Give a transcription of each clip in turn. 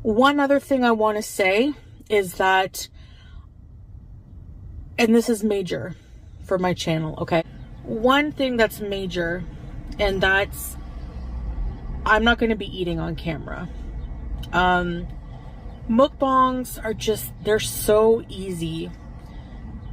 One other thing I want to say is that, and this is major for my channel, okay? One thing that's major, and that's I'm not going to be eating on camera. Mukbangs are just, they're so easy,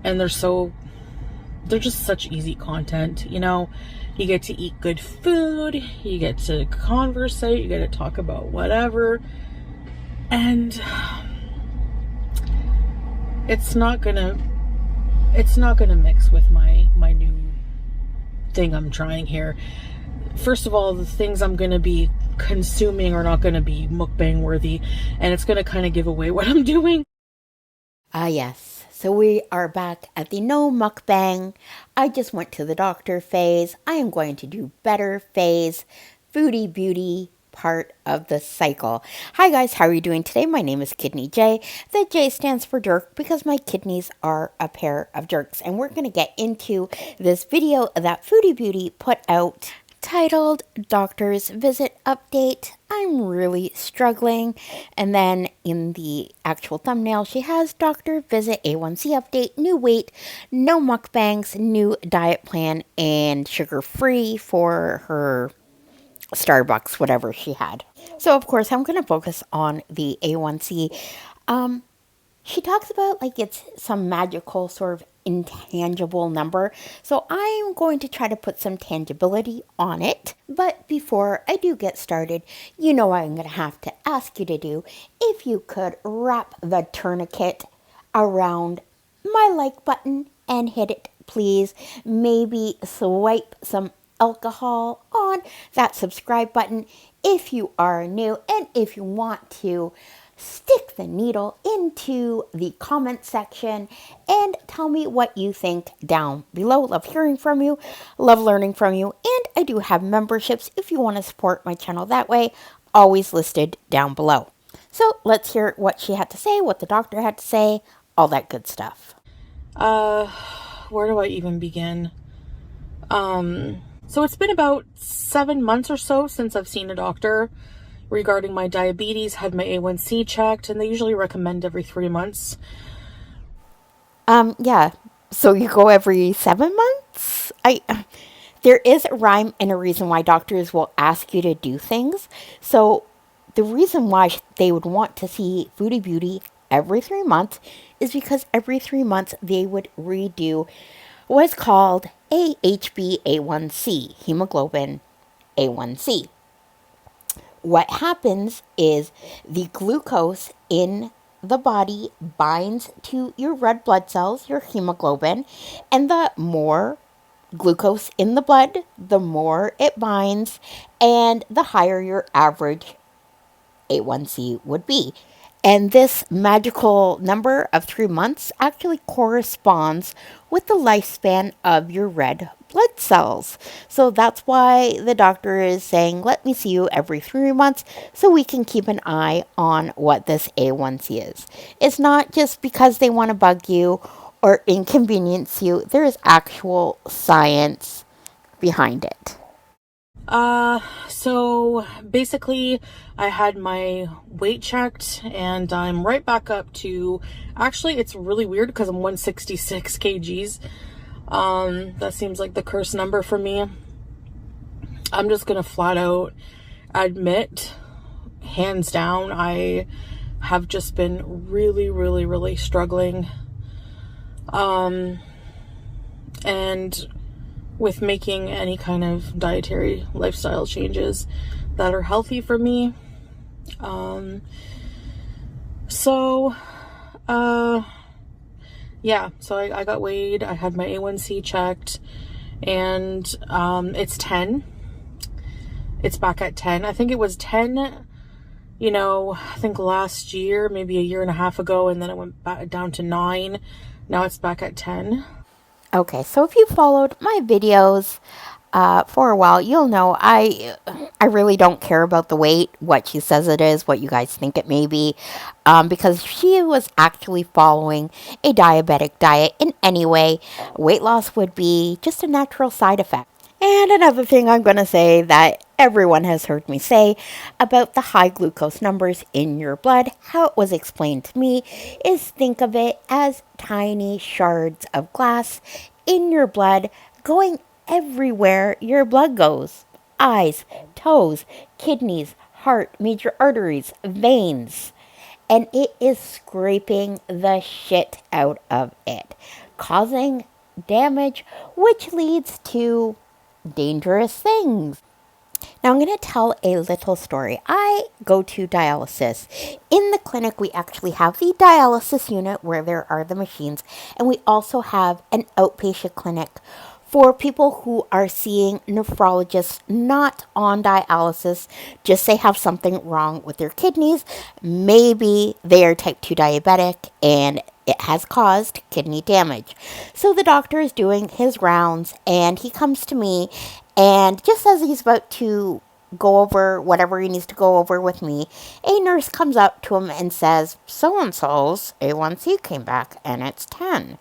and they're just such easy content, you know. You get to eat good food, you get to conversate, you get to talk about whatever, and it's not gonna mix with my new thing I'm trying here. First of all, the things I'm gonna be consuming are not gonna be mukbang worthy, and it's gonna kind of give away what I'm doing. Yes. So we are back at the no mukbang. I just went to the doctor phase. I am going to do better phase. Foodie Beauty part of the cycle. Hi guys, how are you doing today? My name is Kidneyjay. The J stands for jerk because my kidneys are a pair of jerks. And we're going to get into this video that Foodie Beauty put out titled Doctor's Visit Update. I'm really struggling. And then in the actual thumbnail, she has Doctor Visit A1C Update, new weight, no mukbangs, new diet plan, and sugar-free for her Starbucks, whatever she had. So, of course, I'm going to focus on the A1C. She talks about like it's some magical sort of intangible number. So I'm going to try to put some tangibility on it. But before I do get started, you know what I'm going to have to ask you to do. If you could wrap the tourniquet around my like button and hit it, please. Maybe swipe some alcohol on that subscribe button if you are new, and if you want to stick the needle into the comment section and tell me what you think down below. Love hearing from you, love learning from you, and I do have memberships if you want to support my channel that way, always listed down below. So let's hear what she had to say, what the doctor had to say, all that good stuff. Where do I even begin? So it's been about 7 months or so since I've seen a doctor regarding my diabetes, had my A1C checked, and they usually recommend every 3 months. Yeah. So you go every 7 months? There is a rhyme and a reason why doctors will ask you to do things. So the reason why they would want to see Foodie Beauty every 3 months is because every 3 months they would redo what is called HbA1c, hemoglobin A1C. What happens is the glucose in the body binds to your red blood cells, your hemoglobin, and the more glucose in the blood, the more it binds, and the higher your average A1C would be. And this magical number of 3 months actually corresponds with the lifespan of your red blood cells. So that's why the doctor is saying, let me see you every 3 months so we can keep an eye on what this A1C is. It's not just because they want to bug you or inconvenience you, there is actual science behind it. So basically I had my weight checked and I'm right back up to, actually it's really weird because I'm 166 kgs. That seems like the cursed number for me. I'm just gonna flat out admit, hands down, I have just been really struggling. And with making any kind of dietary lifestyle changes that are healthy for me. Yeah, so I got weighed, I had my A1C checked, and it's 10. It's back at 10. I think it was 10, I think last year, maybe a year and a half ago, and then it went back down to 9. Now it's back at 10. Okay, so if you followed my videos for a while, you'll know I really don't care about the weight, what she says it is, what you guys think it may be, because she was actually following a diabetic diet in any way. Weight loss would be just a natural side effect. And another thing I'm going to say that everyone has heard me say about the high glucose numbers in your blood, how it was explained to me is think of it as tiny shards of glass in your blood going everywhere your blood goes. Eyes, toes, kidneys, heart, major arteries, veins. And it is scraping the shit out of it, causing damage, which leads to dangerous things. Now, I'm going to tell a little story. I go to dialysis. In the clinic, we actually have the dialysis unit where there are the machines, and we also have an outpatient clinic for people who are seeing nephrologists not on dialysis, just they have something wrong with their kidneys. Maybe they are type 2 diabetic and it has caused kidney damage. So the doctor is doing his rounds and he comes to me, and just as he's about to go over whatever he needs to go over with me, a nurse comes up to him and says, so and so's A1C came back and it's 10.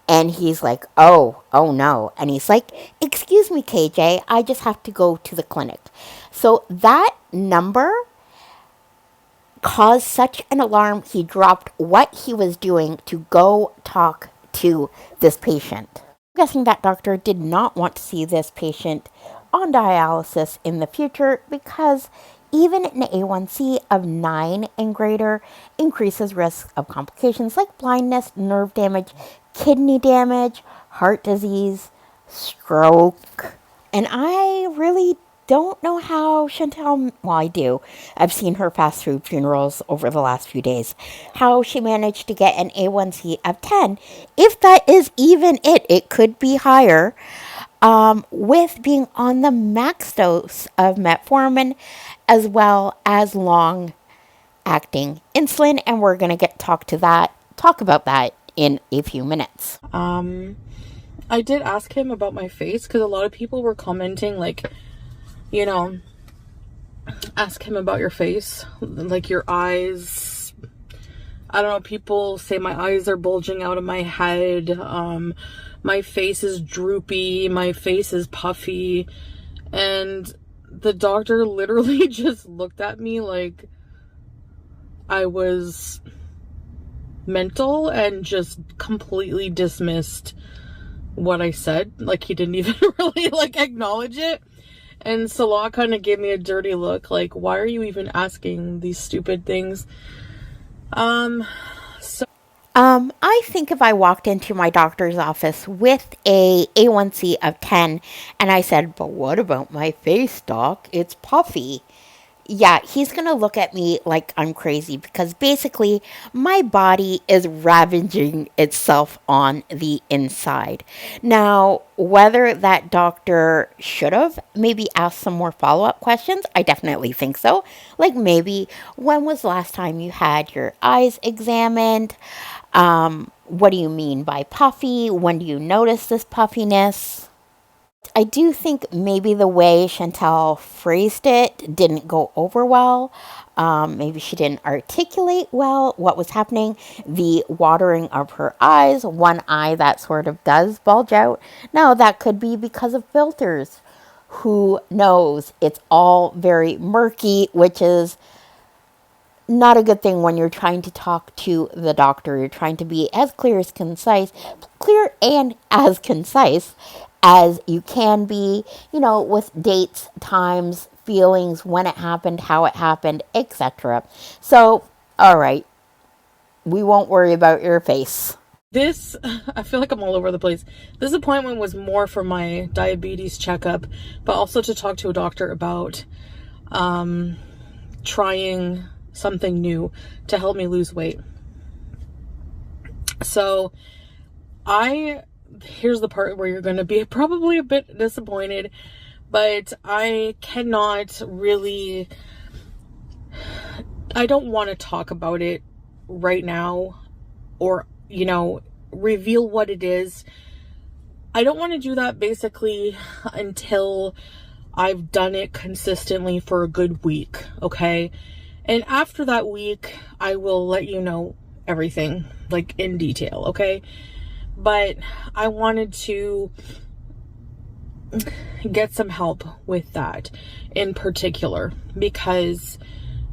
And he's like, oh no. And he's like, excuse me, KJ, I just have to go to the clinic. So that number caused such an alarm, he dropped what he was doing to go talk to this patient. I'm guessing that doctor did not want to see this patient on dialysis in the future because even an A1C of 9 and greater increases risk of complications like blindness, nerve damage, kidney damage, heart disease, stroke. And I really don't know how Chantel, well, I do. I've seen her pass through funerals over the last few days. How she managed to get an A1C of 10. If that is even it, it could be higher. With being on the max dose of metformin as well as long acting insulin. And we're going to talk about that in a few minutes. I did ask him about my face because a lot of people were commenting, like, you know, ask him about your face, like your eyes. I don't know, people say my eyes are bulging out of my head. My face is droopy. My face is puffy. And the doctor literally just looked at me like I was mental and just completely dismissed what I said. Like, he didn't even really like acknowledge it. And Salah kind of gave me a dirty look, like, why are you even asking these stupid things? I think if I walked into my doctor's office with a A1C of 10 and I said, but what about my face, doc? It's puffy. Yeah, he's going to look at me like I'm crazy because basically my body is ravaging itself on the inside. Now, whether that doctor should have maybe asked some more follow-up questions, I definitely think so. Like maybe, when was the last time you had your eyes examined? What do you mean by puffy? When do you notice this puffiness? I do think maybe the way Chantel phrased it didn't go over well. Maybe she didn't articulate well what was happening. The watering of her eyes, one eye that sort of does bulge out. Now, that could be because of filters. Who knows? It's all very murky, which is not a good thing when you're trying to talk to the doctor. You're trying to be as clear and as concise as you can be, with dates, times, feelings, when it happened, how it happened, etc. So, all right, we won't worry about your face. I feel like I'm all over the place. This appointment was more for my diabetes checkup, but also to talk to a doctor about trying something new to help me lose weight. So here's the part where you're going to be probably a bit disappointed, but I cannot really, I don't want to talk about it right now or, reveal what it is. I don't want to do that basically until I've done it consistently for a good week, okay? And after that week, I will let you know everything, like in detail, okay? But I wanted to get some help with that in particular, because,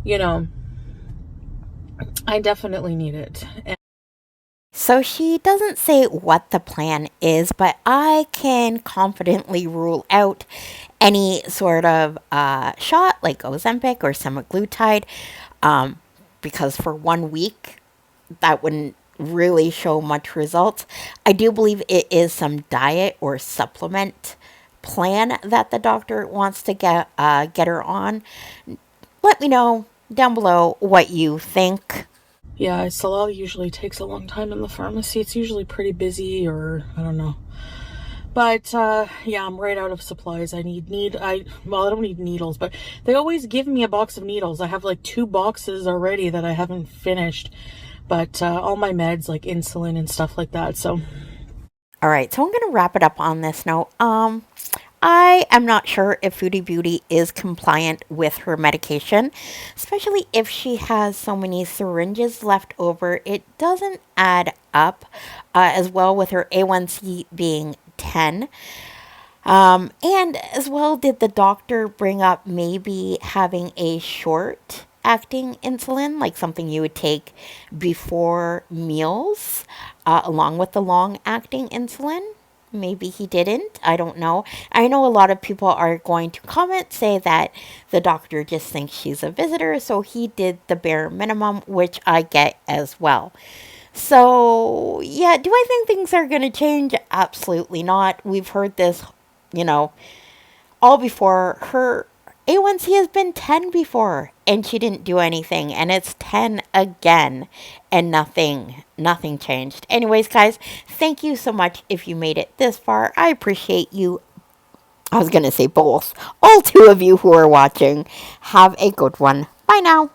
you know, I definitely need it. So she doesn't say what the plan is, but I can confidently rule out any sort of shot like Ozempic or semaglutide, um, because for 1 week that wouldn't really show much results. I do believe it is some diet or supplement plan that the doctor wants to get her on. Let me know down below what you think. Yeah, Salal usually takes a long time in the pharmacy. It's usually pretty busy, or I don't know. But yeah, I'm right out of supplies. I don't need needles, but they always give me a box of needles. I have like 2 boxes already that I haven't finished. But all my meds, like insulin and stuff like that. So All right, so I'm going to wrap it up on this note. I am not sure if Foodie Beauty is compliant with her medication, especially if she has so many syringes left over. It doesn't add up, as well with her A1C being 10. And as well, did the doctor bring up maybe having a short acting insulin, like something you would take before meals, along with the long acting insulin? Maybe he didn't. I don't know. I know a lot of people are going to comment, say that the doctor just thinks she's a visitor, so he did the bare minimum, which I get as well. So, yeah, do I think things are going to change? Absolutely not. We've heard this, you know, all before. Her A1C has been 10 before, and she didn't do anything, and it's 10 again, and nothing changed. Anyways, guys, thank you so much if you made it this far. I appreciate you. I was going to say both. All 2 of you who are watching. Have a good one. Bye now.